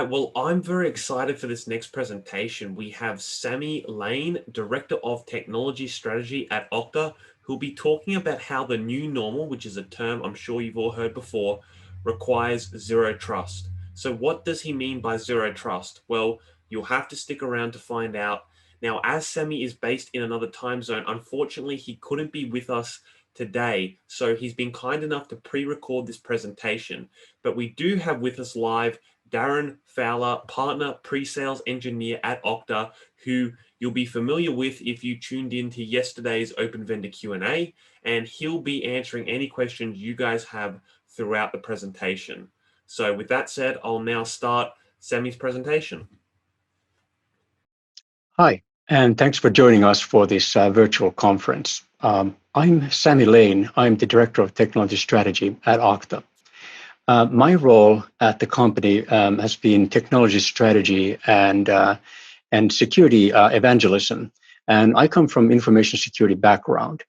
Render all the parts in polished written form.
right, well, I'm very excited for this next presentation. We have Sammy Lane, Director of Technology Strategy at Okta, who'll be talking about how the new normal, which is a term I'm sure you've all heard before, requires zero trust. So, what does he mean by zero trust? Well, you'll have to stick around to find out. Now, as Sammy is based in another time zone, unfortunately, he couldn't be with us today. So, he's been kind enough to pre record this presentation. But we do have with us live Darren Fowler, partner pre-sales engineer at Okta, who you'll be familiar with if you tuned into yesterday's Open Vendor Q&A, and he'll be answering any questions you guys have throughout the presentation. So with that said, I'll now start Sammy's presentation. Hi, and thanks for joining us for this virtual conference. I'm Sammy Lane. I'm the Director of Technology Strategy at Okta. My role at the company has been technology strategy and security evangelism, and I come from information security background.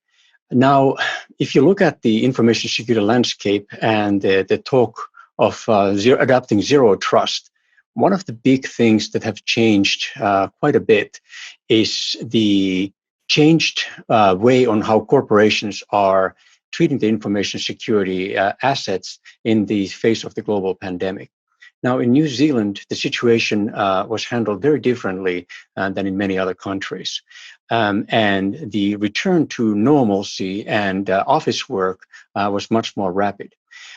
Now, if you look at the information security landscape and the talk of adopting zero trust, one of the big things that have changed quite a bit is the changed way on how corporations are treating the information security assets in the face of the global pandemic. Now, in New Zealand, the situation was handled very differently than in many other countries. And the return to normalcy and office work was much more rapid.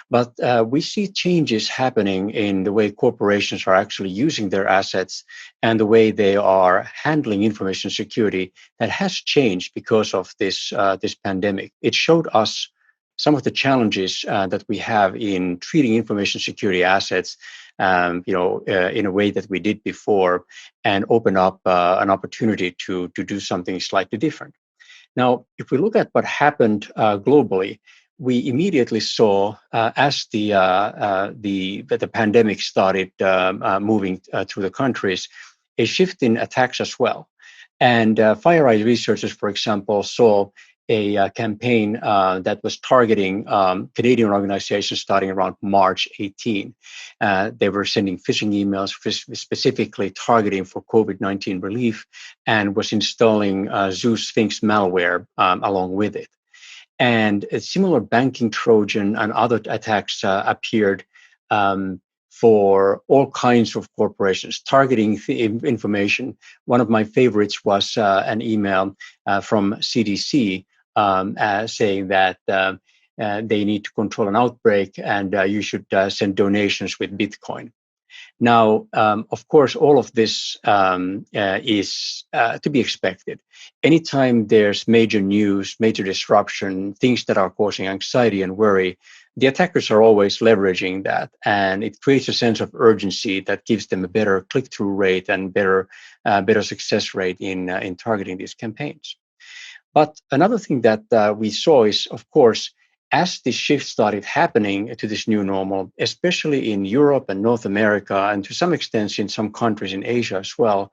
But we see changes happening in the way corporations are actually using their assets and the way they are handling information security that has changed because of this pandemic. It showed us some of the challenges that we have in treating information security assets, in a way that we did before, and open up an opportunity to do something slightly different. Now, if we look at what happened globally, we immediately saw as the pandemic started moving through the countries, a shift in attacks as well. And FireEye researchers, for example, saw a campaign that was targeting Canadian organizations starting around March 18. They were sending phishing emails specifically targeting for COVID-19 relief and was installing Zeus Sphinx malware along with it. And a similar banking Trojan and other attacks appeared for all kinds of corporations targeting information. One of my favorites was an email from CDC saying that they need to control an outbreak and you should send donations with Bitcoin. Now, of course, all of this is to be expected. Anytime there's major news, major disruption, things that are causing anxiety and worry, the attackers are always leveraging that, and it creates a sense of urgency that gives them a better click-through rate and better success rate in targeting these campaigns. But another thing that we saw is, of course, as this shift started happening to this new normal, especially in Europe and North America, and to some extent in some countries in Asia as well,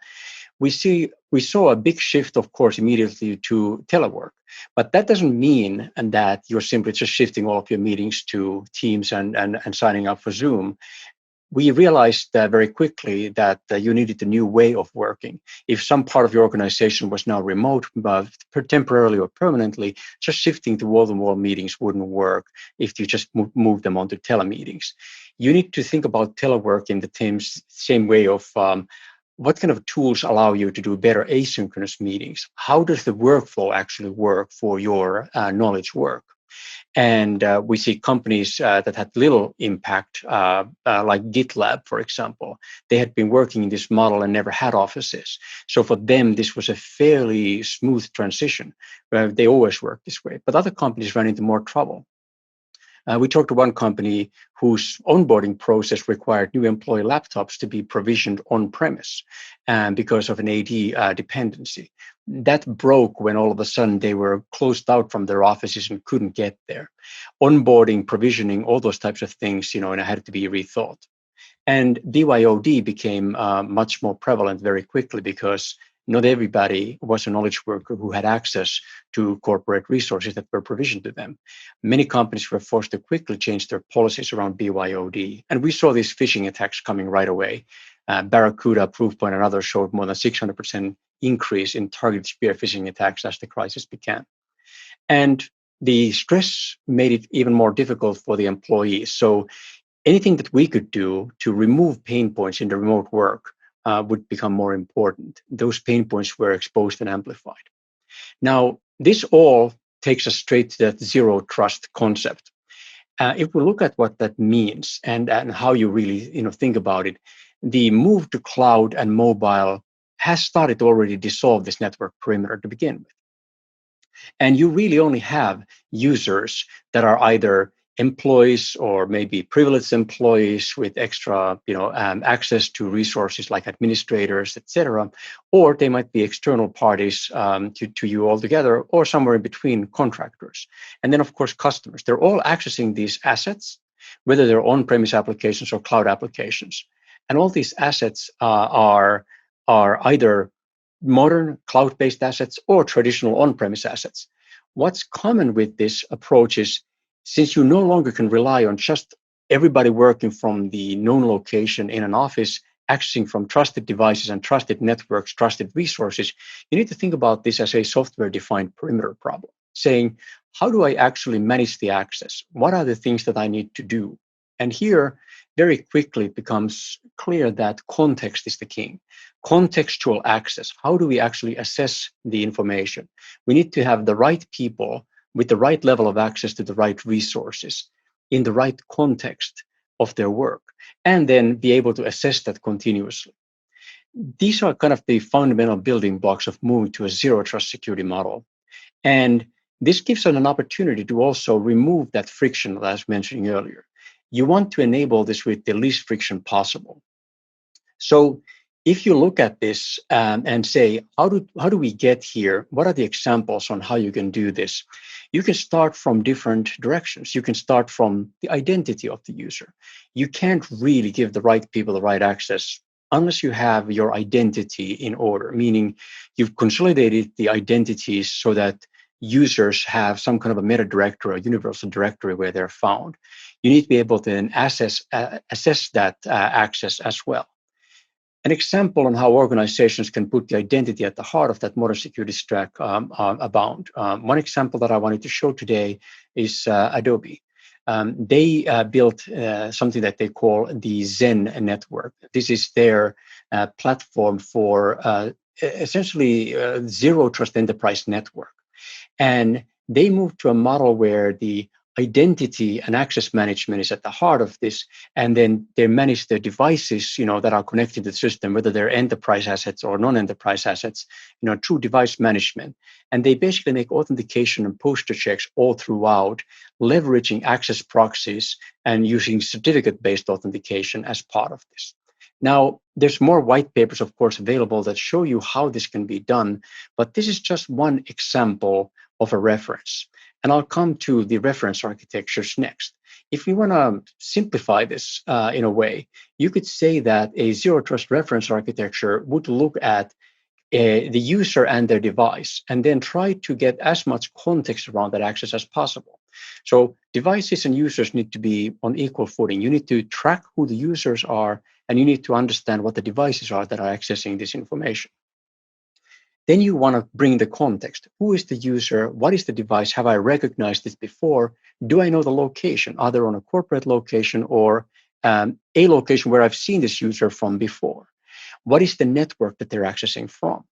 we saw a big shift, of course, immediately to telework. But that doesn't mean that you're simply just shifting all of your meetings to Teams and signing up for Zoom. We realized very quickly that you needed a new way of working. If some part of your organization was now remote, temporarily or permanently, just shifting to wall-to-wall meetings wouldn't work if you just move them onto telemeetings. You need to think about telework in the same way of what kind of tools allow you to do better asynchronous meetings? How does the workflow actually work for your knowledge work? And we see companies that had little impact, like GitLab, for example. They had been working in this model and never had offices. So for them, this was a fairly smooth transition. They always work this way. But other companies ran into more trouble. We talked to one company whose onboarding process required new employee laptops to be provisioned on premise because of an AD dependency. That broke when all of a sudden they were closed out from their offices and couldn't get there. Onboarding, provisioning, all those types of things, and it had to be rethought. And BYOD became much more prevalent very quickly because not everybody was a knowledge worker who had access to corporate resources that were provisioned to them. Many companies were forced to quickly change their policies around BYOD. And we saw these phishing attacks coming right away. Barracuda, Proofpoint, and others showed more than 600% increase in targeted spear phishing attacks as the crisis began. And the stress made it even more difficult for the employees. So anything that we could do to remove pain points in the remote work would become more important. Those pain points were exposed and amplified. Now, this all takes us straight to that zero trust concept. If we look at what that means and how you really think about it, the move to cloud and mobile has started to already dissolve this network perimeter to begin with. And you really only have users that are either employees or maybe privileged employees with extra access to resources like administrators, etc., or they might be external parties to you altogether, or somewhere in between, contractors. And then of course customers. They're all accessing these assets, whether they're on-premise applications or cloud applications. And all these assets are either modern cloud-based assets or traditional on-premise assets. What's common with this approach is, since you no longer can rely on just everybody working from the known location in an office, accessing from trusted devices and trusted networks, trusted resources, you need to think about this as a software-defined perimeter problem, saying, how do I actually manage the access? What are the things that I need to do? And here, very quickly it becomes clear that context is the king. Contextual access. How do we actually assess the information? We need to have the right people with the right level of access to the right resources in the right context of their work, and then be able to assess that continuously. These are kind of the fundamental building blocks of moving to a zero trust security model. And this gives us an opportunity to also remove that friction that I was mentioning earlier. You want to enable this with the least friction possible. So if you look at this and say, how do we get here? What are the examples on how you can do this? You can start from different directions. You can start from the identity of the user. You can't really give the right people the right access unless you have your identity in order, meaning you've consolidated the identities so that users have some kind of a meta directory or universal directory where they're found. You need to be able to then assess that access as well. An example on how organizations can put the identity at the heart of that modern security stack abound. One example that I wanted to show today is Adobe. They built something that they call the Zen network. This is their platform for essentially zero trust enterprise network. And they moved to a model where the identity and access management is at the heart of this, and then they manage the devices that are connected to the system, whether they're enterprise assets or non-enterprise assets, through device management. And they basically make authentication and posture checks all throughout, leveraging access proxies and using certificate-based authentication as part of this. Now, there's more white papers, of course, available that show you how this can be done, but this is just one example of a reference. And I'll come to the reference architectures next. If we want to simplify this in a way, you could say that a zero trust reference architecture would look at the user and their device, and then try to get as much context around that access as possible. So devices and users need to be on equal footing. You need to track who the users are, and you need to understand what the devices are that are accessing this information. Then you want to bring the context. Who is the user? What is the device? Have I recognized this before? Do I know the location, either on a corporate location or a location where I've seen this user from before? What is the network that they're accessing from?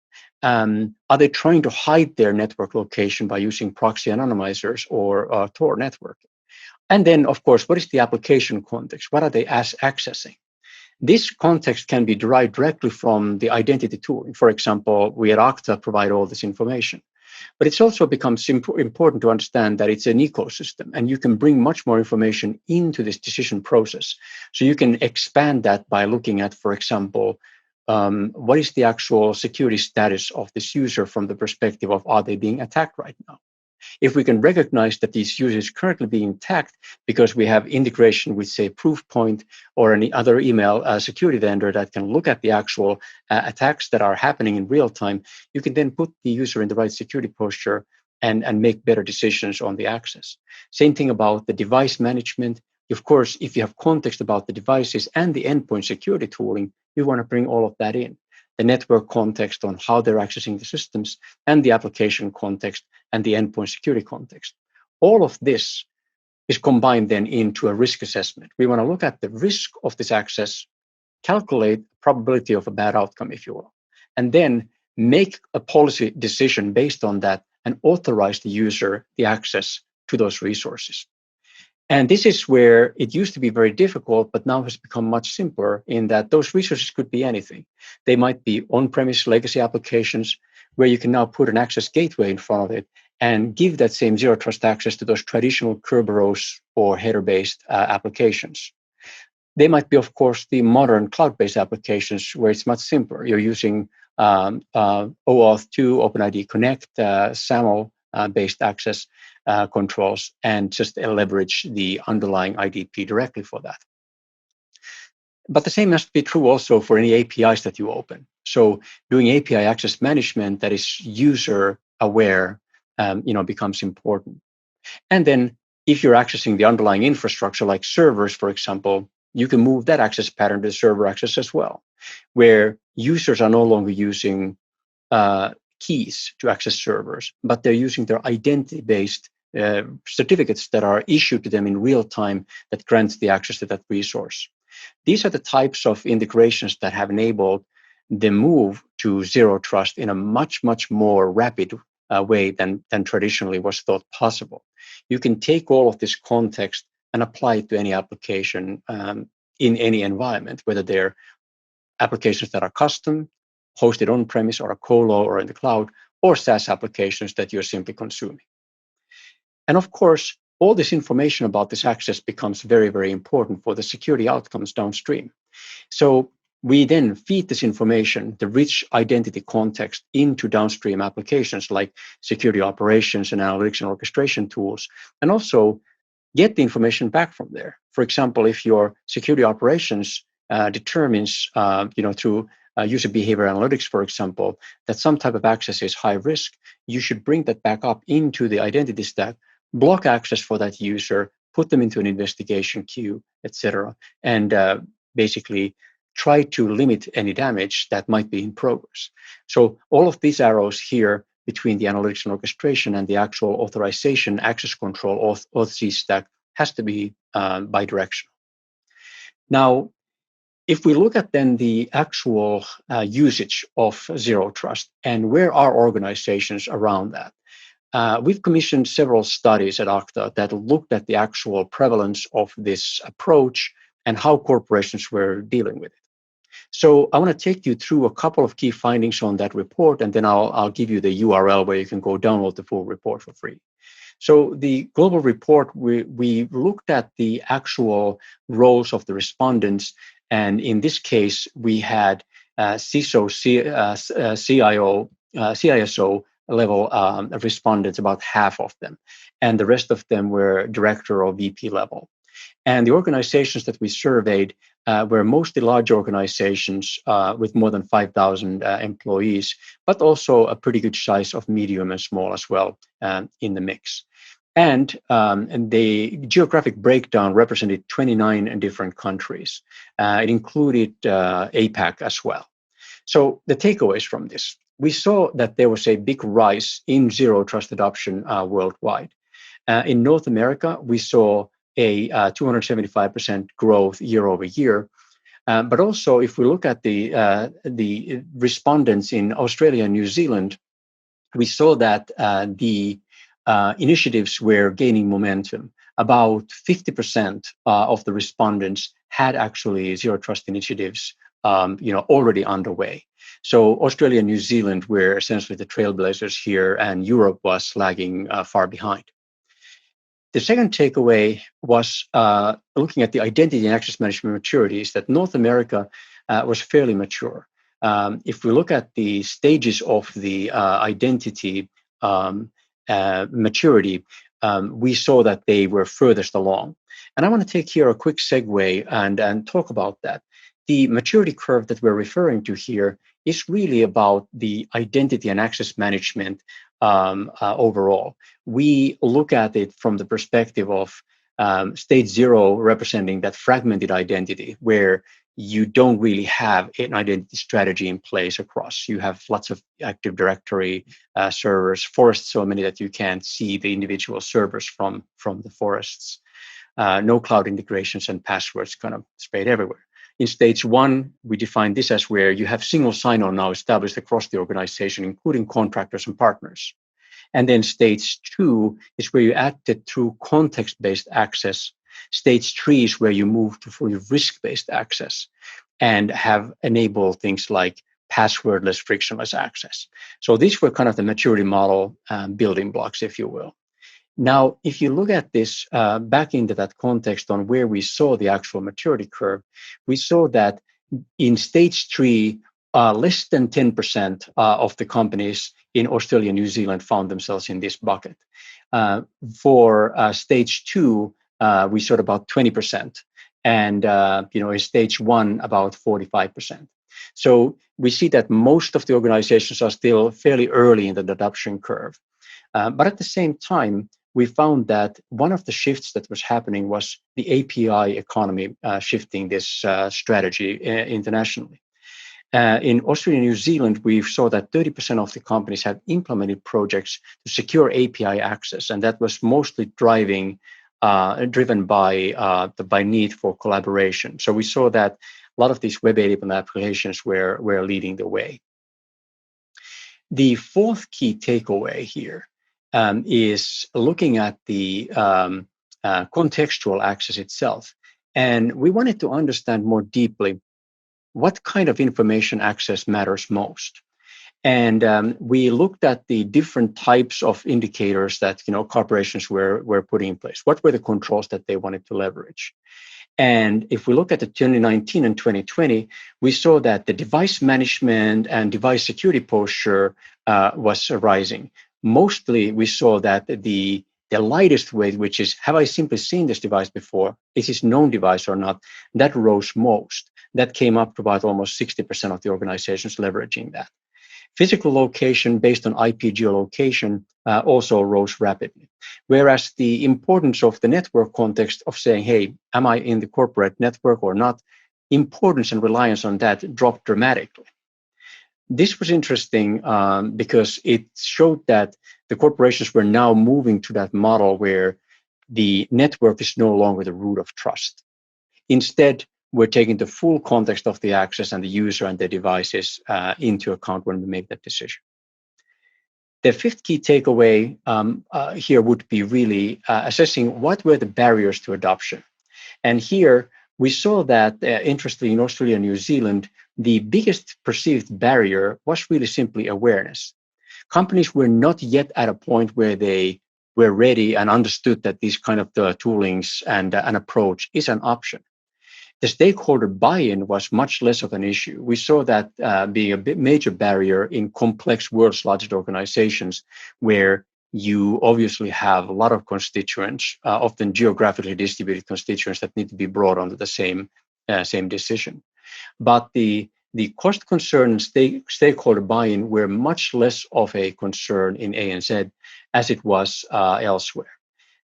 Are they trying to hide their network location by using proxy anonymizers or Tor networking? And then, of course, what is the application context? What are they accessing? This context can be derived directly from the identity tooling. For example, we at Okta provide all this information. But it's also becomes important to understand that it's an ecosystem, and you can bring much more information into this decision process. So you can expand that by looking at, for example, what is the actual security status of this user from the perspective of, are they being attacked right now? If we can recognize that these users currently being attacked because we have integration with, say, Proofpoint or any other email security vendor that can look at the actual attacks that are happening in real time, you can then put the user in the right security posture and make better decisions on the access. Same thing about the device management. Of course, if you have context about the devices and the endpoint security tooling, you want to bring all of that in. The network context on how they're accessing the systems, and the application context and the endpoint security context. All of this is combined then into a risk assessment. We want to look at the risk of this access, calculate probability of a bad outcome, if you will, and then make a policy decision based on that and authorize the user the access to those resources. And this is where it used to be very difficult, but now has become much simpler in that those resources could be anything. They might be on-premise legacy applications where you can now put an access gateway in front of it and give that same zero trust access to those traditional Kerberos or header-based applications. They might be, of course, the modern cloud-based applications where it's much simpler. You're using OAuth 2, OpenID Connect, SAML-based access controls, and just leverage the underlying IDP directly for that. But the same must be true also for any APIs that you open. So doing API access management that is user aware, becomes important. And then if you're accessing the underlying infrastructure like servers, for example, you can move that access pattern to server access as well, where users are no longer using keys to access servers, but they're using their identity-based certificates that are issued to them in real time that grants the access to that resource. These are the types of integrations that have enabled the move to zero trust in a much, much more rapid way than traditionally was thought possible. You can take all of this context and apply it to any application in any environment, whether they're applications that are custom, hosted on-premise or a colo or in the cloud, or SaaS applications that you're simply consuming. And of course, all this information about this access becomes very, very important for the security outcomes downstream. So we then feed this information, the rich identity context, into downstream applications like security operations and analytics and orchestration tools, and also get the information back from there. For example, if your security operations determines, through user behavior analytics, for example, that some type of access is high risk, you should bring that back up into the identity stack, block access for that user, put them into an investigation queue, etc., and basically try to limit any damage that might be in progress. So all of these arrows here between the analytics and orchestration and the actual authorization, access control, auth stack has to be bidirectional. Now, if we look at then the actual usage of zero trust and where are organizations around that, we've commissioned several studies at Okta that looked at the actual prevalence of this approach and how corporations were dealing with it. So I want to take you through a couple of key findings on that report, and then I'll give you the URL where you can go download the full report for free. So the global report, we looked at the actual roles of the respondents, and in this case, we had CISO, CIO, CISO level respondents, about half of them, and the rest of them were director or VP level. And the organizations that we surveyed were mostly large organizations with more than 5,000 employees, but also a pretty good size of medium and small as well in the mix. And the geographic breakdown represented 29 different countries. It included APAC as well. So the takeaways from this, we saw that there was a big rise in zero trust adoption worldwide. In North America, we saw a 275% growth year over year. But also, if we look at the respondents in Australia and New Zealand, we saw that the initiatives were gaining momentum. About 50% of the respondents had actually zero trust initiatives, already underway. So Australia and New Zealand were essentially the trailblazers here, and Europe was lagging far behind. The second takeaway was looking at the identity and access management maturities, that North America was fairly mature. If we look at the stages of the identity maturity, we saw that they were furthest along. And I want to take here a quick segue and talk about that. The maturity curve that we're referring to here is really about the identity and access management overall. We look at it from the perspective of Stage 0 representing that fragmented identity where you don't really have an identity strategy in place across. You have lots of Active Directory servers, forests so many that you can't see the individual servers from the forests. No cloud integrations and passwords kind of spread everywhere. In stage 1, we define this as where you have single sign-on now established across the organization, including contractors and partners. And then stage 2 is where you acted through context-based access. Stage 3 is where you move to fully risk-based access and have enabled things like passwordless, frictionless access. So these were kind of the maturity model building blocks, if you will. Now, if you look at this back into that context on where we saw the actual maturity curve, we saw that in stage 3, less than 10% of the companies in Australia and New Zealand found themselves in this bucket. For stage 2, we saw about 20%, and in stage 1, about 45%. So we see that most of the organizations are still fairly early in the adoption curve. But at the same time, we found that one of the shifts that was happening was the API economy shifting this strategy internationally. In Australia and New Zealand, we saw that 30% of the companies had implemented projects to secure API access, and that was mostly driven by need for collaboration. So we saw that a lot of these web-enabled applications were leading the way. The fourth key takeaway here is looking at the contextual access itself. And we wanted to understand more deeply what kind of information access matters most. And we looked at the different types of indicators that corporations were putting in place. What were the controls that they wanted to leverage? And if we look at the 2019 and 2020, we saw that the device management and device security posture was rising. Mostly, we saw that the lightest weight, which is, have I simply seen this device before? Is this known device or not? That rose most. That came up to about almost 60% of the organizations leveraging that. Physical location based on IP geolocation also rose rapidly. Whereas the importance of the network context of saying, hey, am I in the corporate network or not? Importance and reliance on that dropped dramatically. This was interesting because it showed that the corporations were now moving to that model where the network is no longer the root of trust. Instead, we're taking the full context of the access and the user and the devices into account when we make that decision. The fifth key takeaway here would be really assessing what were the barriers to adoption. And here we saw that, interestingly, in Australia and New Zealand, the biggest perceived barrier was really simply awareness. Companies were not yet at a point where they were ready and understood that these kind of the toolings and an approach is an option. The stakeholder buy-in was much less of an issue. We saw that being a major barrier in complex world's largest organizations, where you obviously have a lot of constituents, often geographically distributed constituents that need to be brought onto the same decision. But the cost concern and stakeholder buy-in were much less of a concern in ANZ as it was elsewhere.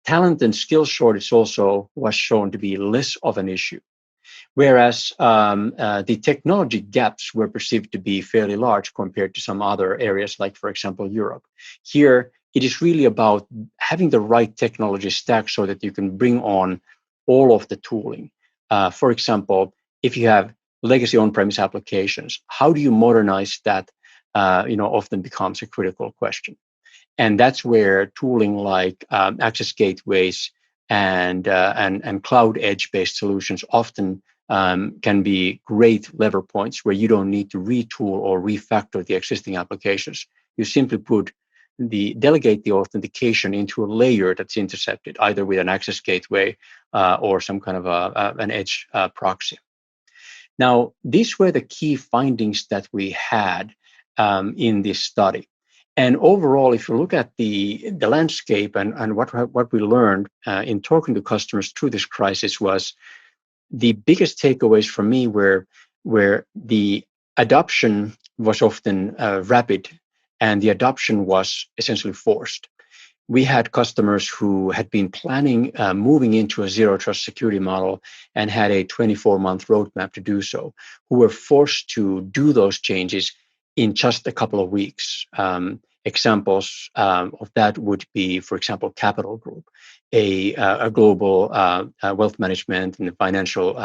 Talent and skill shortage also was shown to be less of an issue. Whereas the technology gaps were perceived to be fairly large compared to some other areas, like, for example, Europe. Here, it is really about having the right technology stack so that you can bring on all of the tooling. For example, if you have legacy on-premise applications, how do you modernize that? Often becomes a critical question. And that's where tooling like access gateways and cloud edge-based solutions often can be great lever points where you don't need to retool or refactor the existing applications. You simply delegate the authentication into a layer that's intercepted, either with an access gateway or some kind of an edge proxy. Now, these were the key findings that we had in this study. And overall, if you look at the landscape and what we learned in talking to customers through this crisis, was the biggest takeaways for me were where the adoption was often rapid and the adoption was essentially forced. we had customers who had been planning moving into a zero trust security model and had a 24-month roadmap to do so, who were forced to do those changes in just a couple of weeks. Examples of that would be, for example, Capital Group, a global wealth management and financial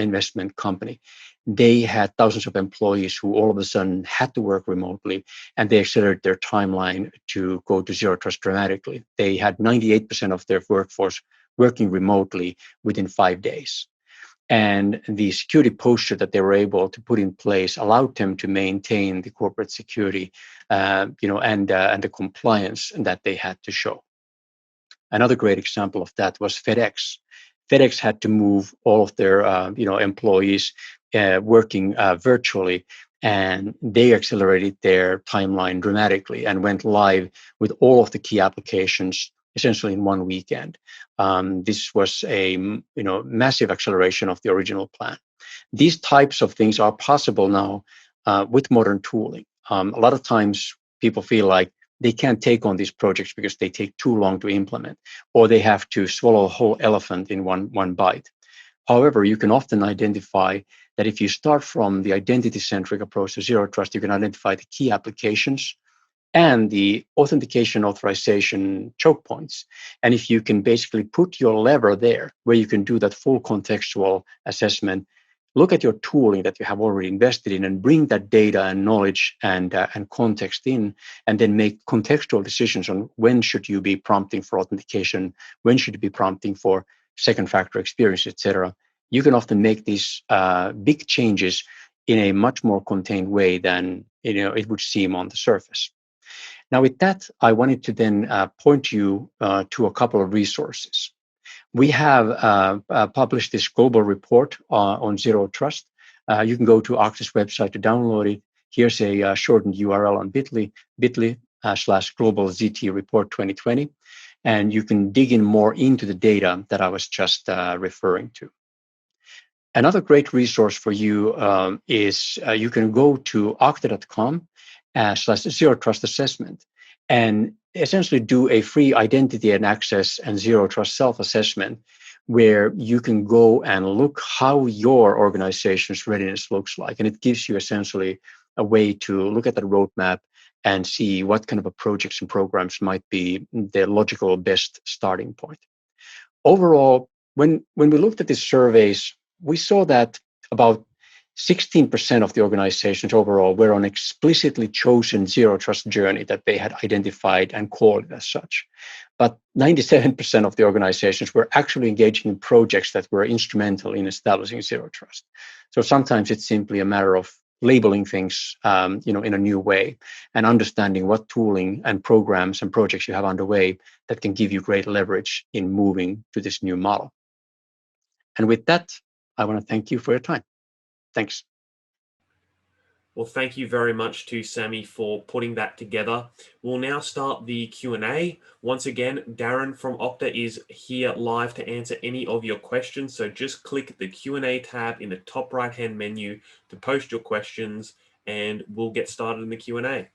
investment company. They had thousands of employees who all of a sudden had to work remotely, and they accelerated their timeline to go to zero trust dramatically. They had 98% of their workforce working remotely within 5 days. And the security posture that they were able to put in place allowed them to maintain the corporate security, and the compliance that they had to show. Another great example of that was FedEx. FedEx had to move all of their employees working virtually, and they accelerated their timeline dramatically and went live with all of the key applications essentially in one weekend. This was a massive acceleration of the original plan. These types of things are possible now with modern tooling. A lot of times people feel like they can't take on these projects because they take too long to implement, or they have to swallow a whole elephant in one bite. However, you can often identify that if you start from the identity-centric approach to zero trust, you can identify the key applications and the authentication authorization choke points. And if you can basically put your lever there where you can do that full contextual assessment, look at your tooling that you have already invested in and bring that data and knowledge and context in, and then make contextual decisions on when should you be prompting for authentication, when should you be prompting for second factor experience, etc. You can often make these big changes in a much more contained way than it would seem on the surface. Now, with that, I wanted to then point you to a couple of resources. We have published this global report on zero trust. You can go to Okta's website to download it. Here's a shortened URL on bit.ly/global ZT report 2020. And you can dig in more into the data that I was just referring to. Another great resource for you is you can go to okta.com/zero trust assessment and essentially do a free identity and access and zero trust self-assessment where you can go and look how your organization's readiness looks like. And it gives you essentially a way to look at the roadmap and see what kind of projects and programs might be the logical best starting point. Overall, when we looked at these surveys, we saw that about 16% of the organizations overall were on explicitly chosen zero trust journey that they had identified and called it as such. But 97% of the organizations were actually engaging in projects that were instrumental in establishing zero trust. So sometimes it's simply a matter of labeling things in a new way and understanding what tooling and programs and projects you have underway that can give you great leverage in moving to this new model. And with that, I want to thank you for your time. Thanks. Well, thank you very much to Sami for putting that together. We'll now start the Q&A. Once again, Darren from Okta is here live to answer any of your questions. So just click the Q&A tab in the top right-hand menu to post your questions, and we'll get started in the Q&A.